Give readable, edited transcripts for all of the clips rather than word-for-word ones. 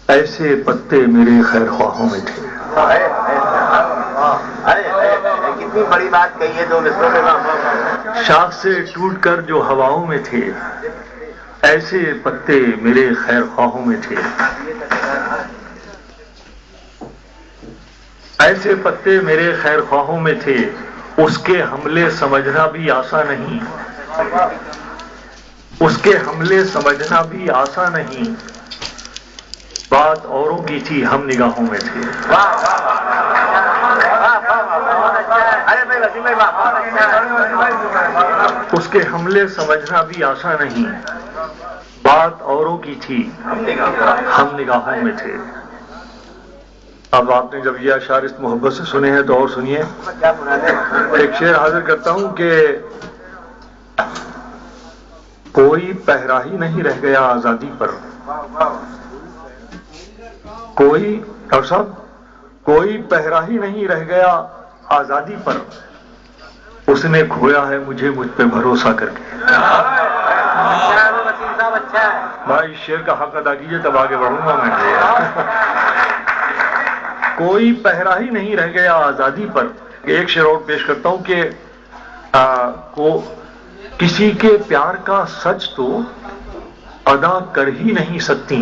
ایسے پتے میرے خیر خواہوں میں تھے. کتنی بڑی بات کہی ہے. 2 مصروں میں شاخ سے ٹوٹ کر جو ہواؤں میں تھے، ایسے پتے میرے خیر خواہوں میں تھے. ایسے پتے میرے خیر خواہوں میں تھے، اس کے حملے سمجھنا بھی آسان نہیں. اس کے حملے سمجھنا بھی آسان نہیں. بات اوروں کی تھی، ہم نگاہوں میں تھے. اس کے حملے سمجھنا بھی آسان نہیں. بات اوروں کی تھی، ہم نگاہوں میں تھے. اب آپ نے جب یہ اشعار اس محبت سے سنے ہیں تو اور سنیے. ایک شعر حاضر کرتا ہوں کہ کوئی پہرا ہی نہیں رہ گیا آزادی پر. کوئی ڈاکٹر صاحب، کوئی پہرا ہی نہیں رہ گیا آزادی پر. اس نے کھویا ہے مجھے مجھ پہ بھروسہ کر کے. بھائی شعر کا حق ادا کیجیے تب آگے بڑھوں گا میں. کوئی پہرا ہی نہیں رہ گیا آزادی پر. ایک شعر اور پیش کرتا ہوں کہ کسی کے پیار کا سچ تو ادا کر ہی نہیں سکتی.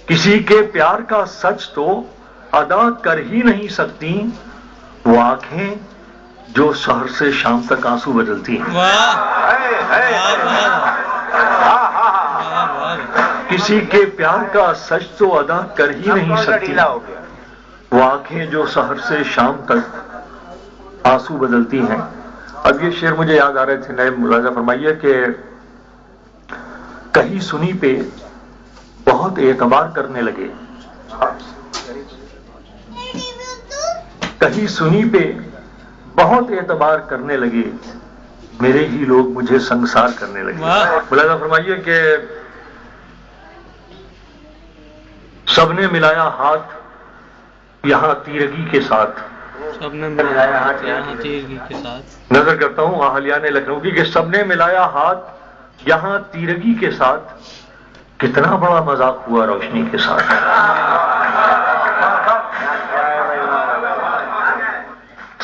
کسی کے پیار کا سچ تو ادا کر ہی نہیں سکتی. وہ آنکھیں جو سحر سے شام تک آنسو بدلتی ہیں. کسی کے پیار کا سچ تو ادا کر ہی نہیں سکتی. وہ آنکھیں جو سحر سے شام تک آنسو بدلتی ہیں. اب یہ شعر مجھے یاد آ رہے تھے. نئے ملاحظہ فرمائیے کہ کہیں سنی پہ بہت اعتبار کرنے لگے. کہیں سنی پہ بہت اعتبار کرنے لگے، میرے ہی لوگ مجھے سنسار کرنے لگے. ملاحظہ فرمائیے کہ سب نے ملایا ہاتھ یہاں تیرگی کے ساتھ. سب نے ملایا ہاتھ یہاں تیرگی کے ساتھ. نظر کرتا ہوں اہلیان لکھنؤ کی کہ سب نے ملایا ہاتھ یہاں تیرگی کے ساتھ. کتنا بڑا مذاق ہوا روشنی کے ساتھ.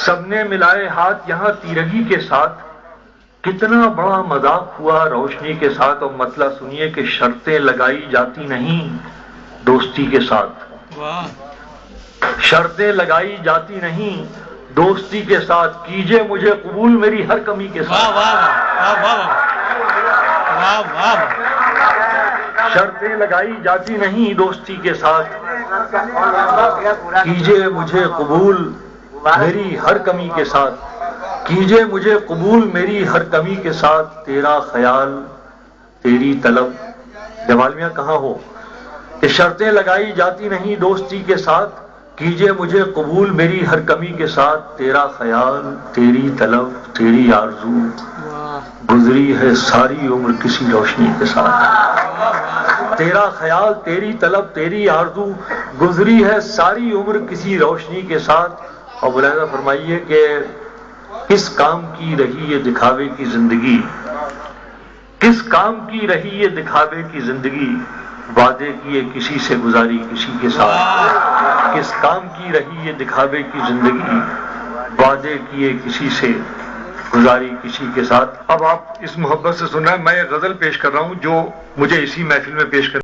سب نے ملائے ہاتھ یہاں تیرگی کے ساتھ. کتنا بڑا مذاق ہوا روشنی کے ساتھ. اور مطلب سنیے کہ شرطیں لگائی جاتی نہیں دوستی کے ساتھ. شرطیں لگائی جاتی نہیں دوستی کے ساتھ. کیجئے مجھے قبول میری ہر کمی کے ساتھ. شرطیں لگائی جاتی نہیں دوستی کے ساتھ. کیجئے مجھے قبول میری ہر کمی کے ساتھ. کیجئے مجھے قبول میری ہر کمی کے ساتھ. تیرا خیال تیری طلب. جمال میاں کہاں ہو کہ شرطیں لگائی جاتی نہیں دوستی کے ساتھ. کیجئے مجھے قبول میری ہر کمی کے ساتھ. تیرا خیال تیری طلب تیری آرزو گزری ہے ساری عمر کسی روشنی کے ساتھ. تیرا خیال تیری طلب تیری آرزو گزری ہے ساری عمر کسی روشنی کے ساتھ. اور ملاحظہ فرمائیے کہ کس کام کی رہی یہ دکھاوے کی زندگی. کس کام کی رہی یہ دکھاوے کی زندگی. وعدے کیے کسی سے گزاری کسی کے ساتھ. کس کام کی رہی یہ دکھاوے کی زندگی. وعدے کیے کسی سے گزاری کسی کے ساتھ. اب آپ اس محبت سے سننا ہے. میں غزل پیش کر رہا ہوں جو مجھے اسی محفل میں پیش کر